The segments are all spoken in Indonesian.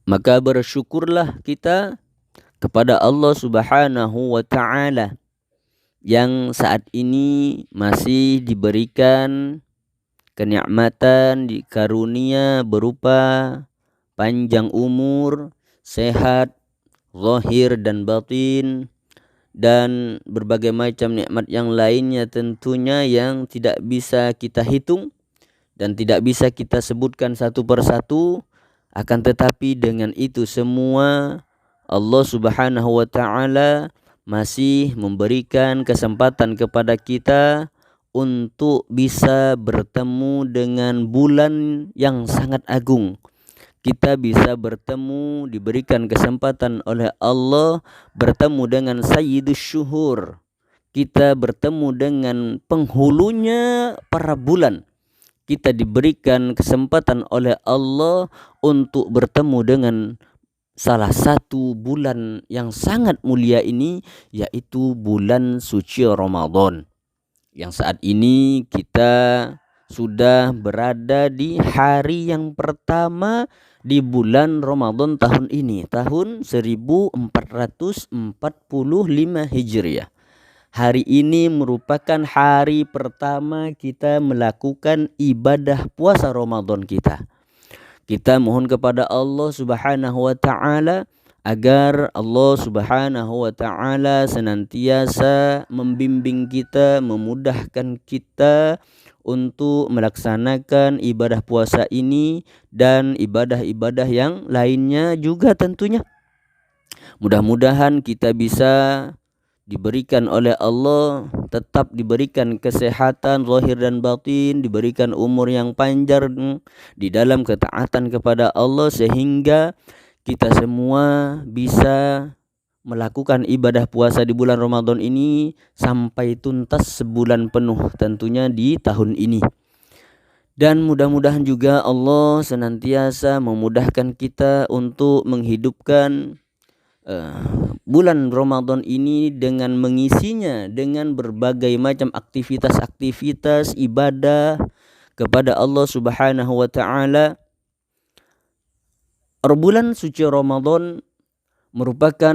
Maka bersyukurlah kita kepada Allah Subhanahu wa taala yang saat ini masih diberikan kenikmatan, dikarunia berupa panjang umur, sehat, zahir dan batin, dan berbagai macam nikmat yang lainnya tentunya yang tidak bisa kita hitung dan tidak bisa kita sebutkan satu persatu. Akan tetapi dengan itu semua Allah Subhanahu wa taala masih memberikan kesempatan kepada kita untuk bisa bertemu dengan bulan yang sangat agung. Kita bisa bertemu, diberikan kesempatan oleh Allah bertemu dengan Sayyidus Syuhur. Kita bertemu dengan penghulunya para bulan. Kita diberikan kesempatan oleh Allah untuk bertemu dengan salah satu bulan yang sangat mulia ini, yaitu bulan suci Ramadan. Yang saat ini kita sudah berada di hari yang pertama di bulan Ramadan tahun ini, tahun 1445 Hijriah. Hari ini merupakan hari pertama kita melakukan ibadah puasa Ramadan kita. Kita mohon kepada Allah Subhanahu wa taala agar Allah Subhanahu wa taala senantiasa membimbing kita, memudahkan kita untuk melaksanakan ibadah puasa ini dan ibadah-ibadah yang lainnya juga tentunya. Mudah-mudahan kita bisa diberikan oleh Allah, tetap diberikan kesehatan zahir dan batin, diberikan umur yang panjang di dalam ketaatan kepada Allah, sehingga kita semua bisa melakukan ibadah puasa di bulan Ramadan ini sampai tuntas sebulan penuh tentunya di tahun ini. Dan mudah-mudahan juga Allah senantiasa memudahkan kita untuk menghidupkan bulan Ramadan ini dengan mengisinya dengan berbagai macam aktivitas-aktivitas ibadah kepada Allah Subhanahu wa taala. Bulan suci Ramadan merupakan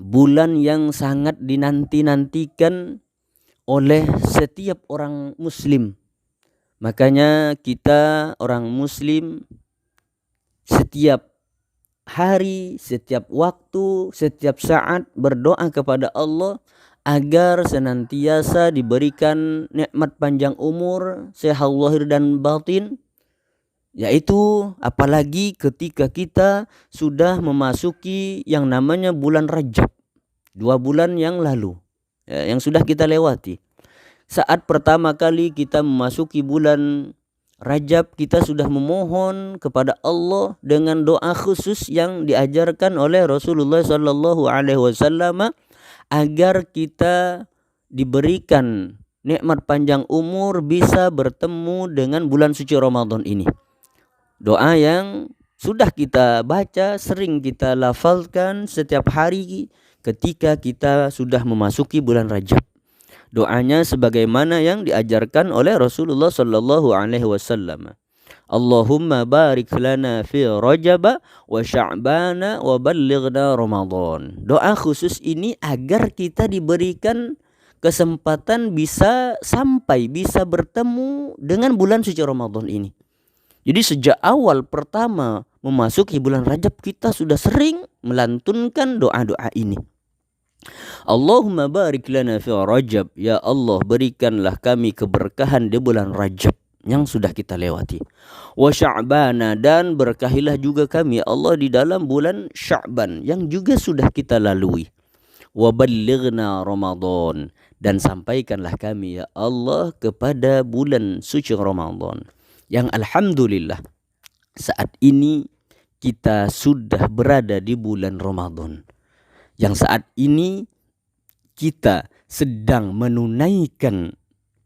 bulan yang sangat dinanti-nantikan oleh setiap orang muslim. Makanya kita orang muslim setiap hari, setiap waktu, setiap saat berdoa kepada Allah agar senantiasa diberikan nikmat panjang umur, sehat lahir dan batin, yaitu apalagi ketika kita sudah memasuki yang namanya bulan Rajab, 2 bulan yang lalu yang sudah kita lewati. Saat pertama kali kita memasuki bulan Rajab, kita sudah memohon kepada Allah dengan doa khusus yang diajarkan oleh Rasulullah sallallahu alaihi wasallam agar kita diberikan nikmat panjang umur bisa bertemu dengan bulan suci Ramadan ini. Doa yang sudah kita baca, sering kita lafalkan setiap hari ketika kita sudah memasuki bulan Rajab. Doanya sebagaimana yang diajarkan oleh Rasulullah sallallahu alaihi wasallam. Allahumma barik lana fi Rajab wa Sya'ban wa ballighna Ramadan. Doa khusus ini agar kita diberikan kesempatan bisa bertemu dengan bulan suci Ramadan ini. Jadi sejak awal pertama memasuki bulan Rajab kita sudah sering melantunkan doa-doa ini. Allahumma barik lana fi Rajab, ya Allah berikanlah kami keberkahan di bulan Rajab yang sudah kita lewati. Wa Sya'bana, dan berkahilah juga kami ya Allah di dalam bulan Sya'ban yang juga sudah kita lalui. Wa ballighna Ramadan, dan sampaikanlah kami ya Allah kepada bulan suci Ramadan yang alhamdulillah saat ini kita sudah berada di bulan Ramadan. Yang saat ini kita sedang menunaikan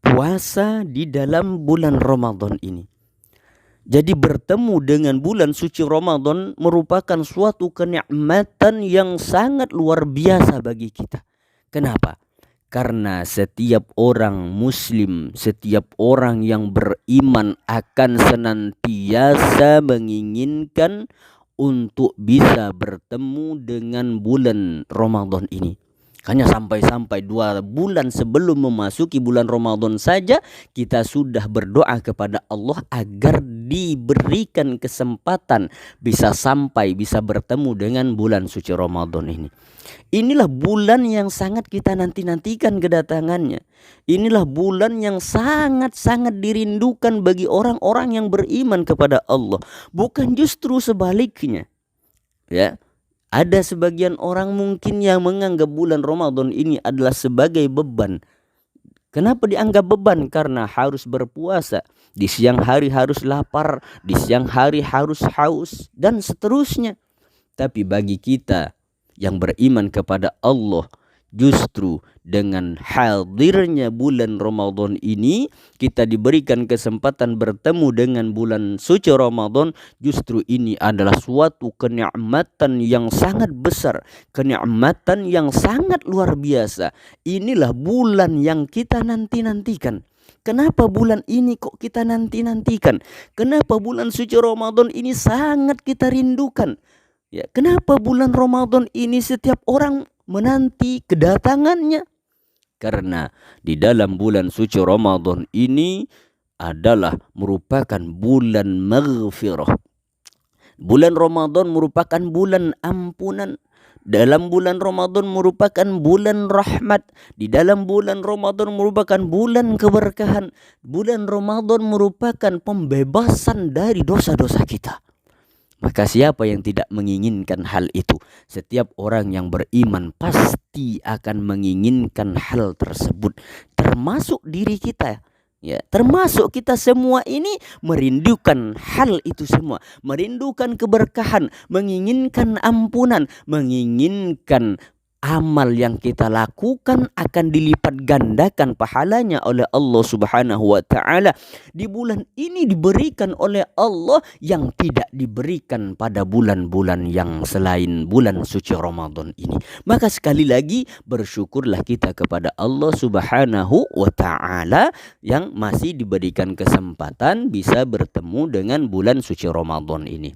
puasa di dalam bulan Ramadan ini. Jadi bertemu dengan bulan suci Ramadan merupakan suatu kenikmatan yang sangat luar biasa bagi kita. Kenapa? Karena setiap orang muslim, setiap orang yang beriman akan senantiasa menginginkan untuk bisa bertemu dengan bulan Ramadan ini. Hanya sampai-sampai 2 bulan sebelum memasuki bulan Ramadan saja kita sudah berdoa kepada Allah agar diberikan kesempatan bisa bertemu dengan bulan suci Ramadan ini. Inilah bulan yang sangat kita nanti-nantikan kedatangannya. Inilah bulan yang sangat-sangat dirindukan bagi orang-orang yang beriman kepada Allah. Bukan justru sebaliknya. Ya. Ada sebagian orang mungkin yang menganggap bulan Ramadan ini adalah sebagai beban. Kenapa dianggap beban? Karena harus berpuasa. Di siang hari harus lapar, di siang hari harus haus, dan seterusnya. Tapi bagi kita yang beriman kepada Allah, justru dengan hadirnya bulan Ramadan ini kita diberikan kesempatan bertemu dengan bulan suci Ramadan. Justru ini adalah suatu kenikmatan yang sangat besar, kenikmatan yang sangat luar biasa. Inilah bulan yang kita nanti-nantikan. Kenapa bulan ini kok kita nanti-nantikan? Kenapa bulan suci Ramadan ini sangat kita rindukan? Ya, kenapa bulan Ramadan ini setiap orang menanti kedatangannya? Karena di dalam bulan suci Ramadan ini adalah merupakan bulan maghfirah. Bulan Ramadan merupakan bulan ampunan. Dalam bulan Ramadan merupakan bulan rahmat. Di dalam bulan Ramadan merupakan bulan keberkahan. Bulan Ramadan merupakan pembebasan dari dosa-dosa kita. Maka siapa yang tidak menginginkan hal itu? Setiap orang yang beriman pasti akan menginginkan hal tersebut. Termasuk diri kita. Ya, termasuk kita semua ini merindukan hal itu semua. Merindukan keberkahan, menginginkan ampunan, menginginkan amal yang kita lakukan akan dilipat gandakan pahalanya oleh Allah Subhanahu wa taala. Di bulan ini diberikan oleh Allah yang tidak diberikan pada bulan-bulan yang selain bulan suci Ramadan ini. Maka sekali lagi bersyukurlah kita kepada Allah Subhanahu wa taala yang masih diberikan kesempatan bisa bertemu dengan bulan suci Ramadan ini.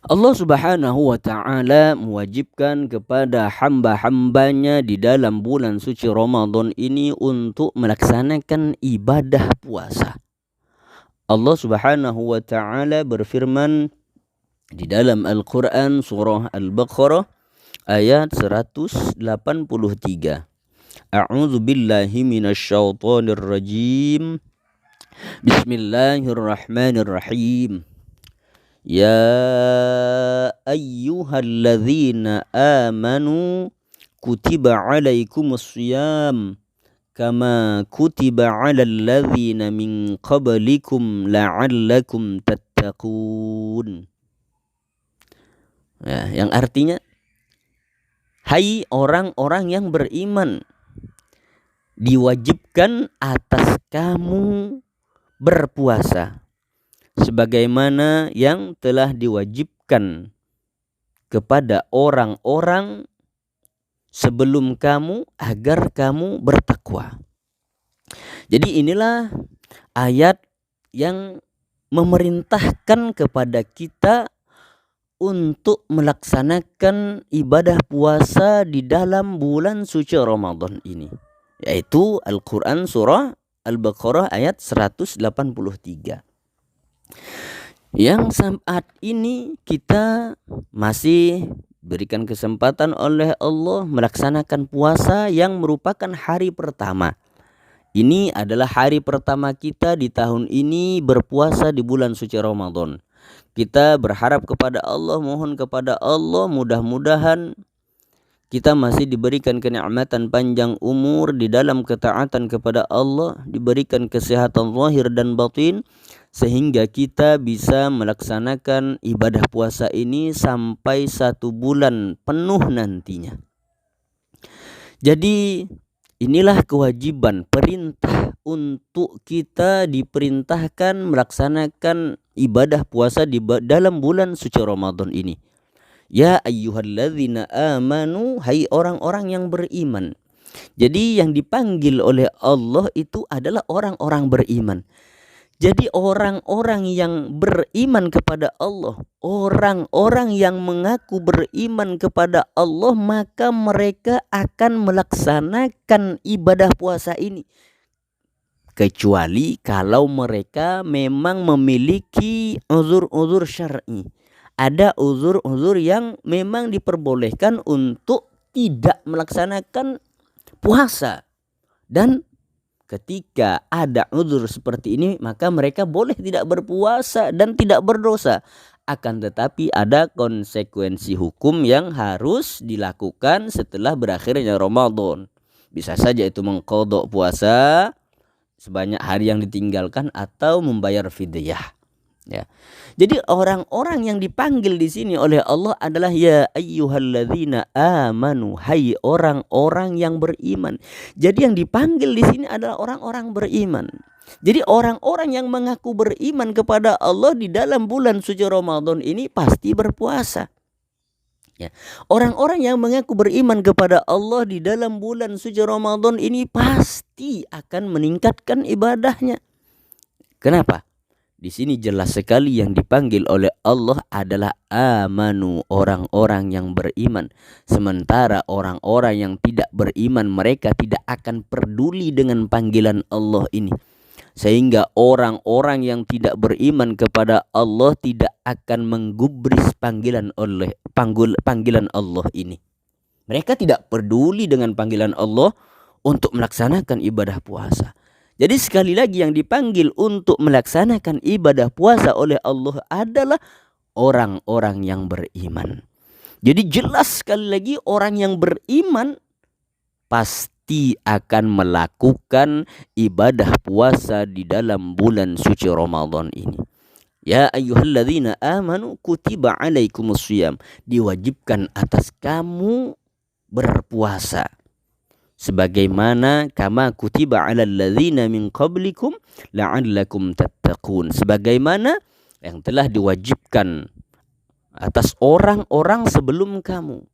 Allah Subhanahu wa taala mewajibkan kepada hamba-hambanya di dalam bulan suci Ramadan ini untuk melaksanakan ibadah puasa. Allah Subhanahu wa taala berfirman di dalam Al-Qur'an surah Al-Baqarah ayat 183. A'udzu billahi minasyaitonir rajim. Bismillahirrahmanirrahim. Ya ayyuhalladzina amanu kutiba alaikumusiyam kama kutiba alal ladzina min qablikum la'allakum tattaqun. Ya, yang artinya, hai orang-orang yang beriman, diwajibkan atas kamu berpuasa sebagaimana yang telah diwajibkan kepada orang-orang sebelum kamu agar kamu bertakwa. Jadi inilah ayat yang memerintahkan kepada kita untuk melaksanakan ibadah puasa di dalam bulan suci Ramadan ini, yaitu Al-Quran surah Al-Baqarah ayat 183. Yang saat ini kita masih berikan kesempatan oleh Allah melaksanakan puasa yang merupakan hari pertama. Ini adalah hari pertama kita di tahun ini berpuasa di bulan suci Ramadan. Kita berharap kepada Allah, mohon kepada Allah, mudah-mudahan kita masih diberikan kenikmatan panjang umur di dalam ketaatan kepada Allah, diberikan kesehatan zahir dan batin, sehingga kita bisa melaksanakan ibadah puasa ini sampai 1 bulan penuh nantinya. Jadi inilah kewajiban, perintah untuk kita diperintahkan melaksanakan ibadah puasa di dalam bulan suci Ramadan ini. Ya ayyuhalladzina amanu, hai orang-orang yang beriman. Jadi yang dipanggil oleh Allah itu adalah orang-orang beriman. Jadi orang-orang yang beriman kepada Allah, orang-orang yang mengaku beriman kepada Allah, maka mereka akan melaksanakan ibadah puasa ini. Kecuali kalau mereka memang memiliki uzur-uzur syar'i. Ada uzur-uzur yang memang diperbolehkan untuk tidak melaksanakan puasa. Dan ketika ada uzur seperti ini, maka mereka boleh tidak berpuasa dan tidak berdosa. Akan tetapi ada konsekuensi hukum yang harus dilakukan setelah berakhirnya Ramadan. Bisa saja itu mengqadha puasa sebanyak hari yang ditinggalkan atau membayar fidyah. Ya. Jadi orang-orang yang dipanggil di sini oleh Allah adalah ya ayyuhalladzina amanu, hai orang-orang yang beriman. Jadi yang dipanggil di sini adalah orang-orang beriman. Jadi orang-orang yang mengaku beriman kepada Allah di dalam bulan suci Ramadan ini pasti berpuasa. Ya. Orang-orang yang mengaku beriman kepada Allah di dalam bulan suci Ramadan ini pasti akan meningkatkan ibadahnya. Kenapa? Di sini jelas sekali yang dipanggil oleh Allah adalah amanu, orang-orang yang beriman. Sementara orang-orang yang tidak beriman, mereka tidak akan peduli dengan panggilan Allah ini. Sehingga orang-orang yang tidak beriman kepada Allah tidak akan menggubris panggilan Allah ini. Mereka tidak peduli dengan panggilan Allah untuk melaksanakan ibadah puasa. Jadi sekali lagi yang dipanggil untuk melaksanakan ibadah puasa oleh Allah adalah orang-orang yang beriman. Jadi jelas sekali lagi orang yang beriman pasti akan melakukan ibadah puasa di dalam bulan suci Ramadan ini. Ya ayyuhalladzina amanu kutiba alaikumusiyam, diwajibkan atas kamu berpuasa. Sebagaimana kama kutiba 'alal ladzina min qablikum la'allakum tattaqun, sebagaimana yang telah diwajibkan atas orang-orang sebelum kamu.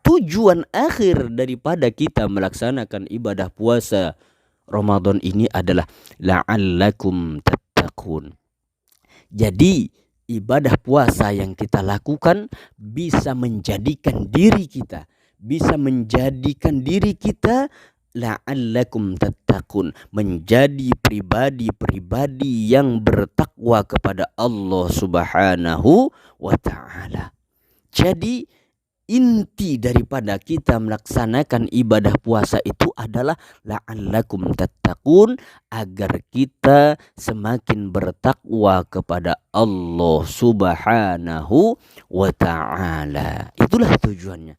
Tujuan akhir daripada kita melaksanakan ibadah puasa Ramadan ini adalah la'allakum tattaqun. Jadi ibadah puasa yang kita lakukan bisa menjadikan diri kita la'allakum tattaqun, menjadi pribadi-pribadi yang bertakwa kepada Allah Subhanahu wa ta'ala. Jadi inti daripada kita melaksanakan ibadah puasa itu adalah la'allakum tattaqun, agar kita semakin bertakwa kepada Allah Subhanahu wa ta'ala. Itulah tujuannya.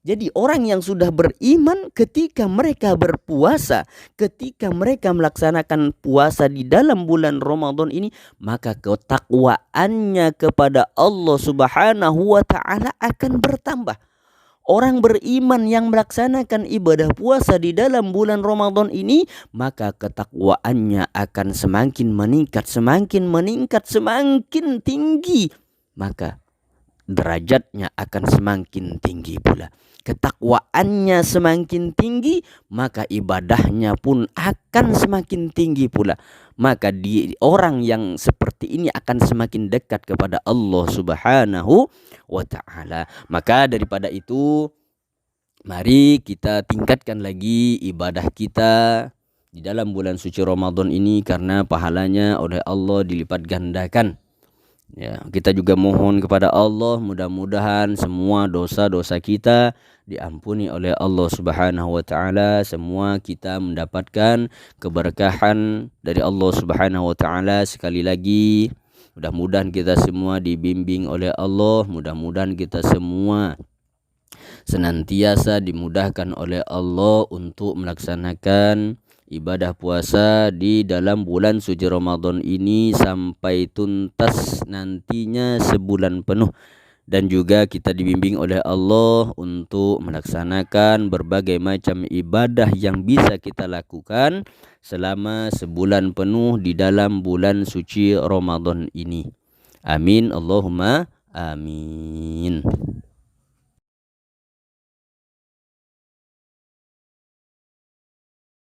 Jadi orang yang sudah beriman ketika mereka berpuasa, ketika mereka melaksanakan puasa di dalam bulan Ramadan ini, maka ketakwaannya kepada Allah Subhanahu wa ta'ala akan bertambah. Orang beriman yang melaksanakan ibadah puasa di dalam bulan Ramadan ini, maka ketakwaannya akan semakin meningkat, semakin tinggi. Maka derajatnya akan semakin tinggi pula. Ketakwaannya semakin tinggi, maka ibadahnya pun akan semakin tinggi pula. Maka orang yang seperti ini akan semakin dekat kepada Allah Subhanahu wa ta'ala. Maka daripada itu, mari kita tingkatkan lagi ibadah kita di dalam bulan suci Ramadan ini, karena pahalanya oleh Allah dilipat gandakan. Ya, kita juga mohon kepada Allah mudah-mudahan semua dosa-dosa kita diampuni oleh Allah Subhanahu wa ta'ala. Semua kita mendapatkan keberkahan dari Allah Subhanahu wa ta'ala. Sekali lagi, mudah-mudahan kita semua dibimbing oleh Allah. Mudah-mudahan kita semua senantiasa dimudahkan oleh Allah untuk melaksanakan ibadah puasa di dalam bulan suci Ramadan ini sampai tuntas nantinya sebulan penuh. Dan juga kita dibimbing oleh Allah untuk melaksanakan berbagai macam ibadah yang bisa kita lakukan selama sebulan penuh di dalam bulan suci Ramadan ini. Amin Allahumma amin.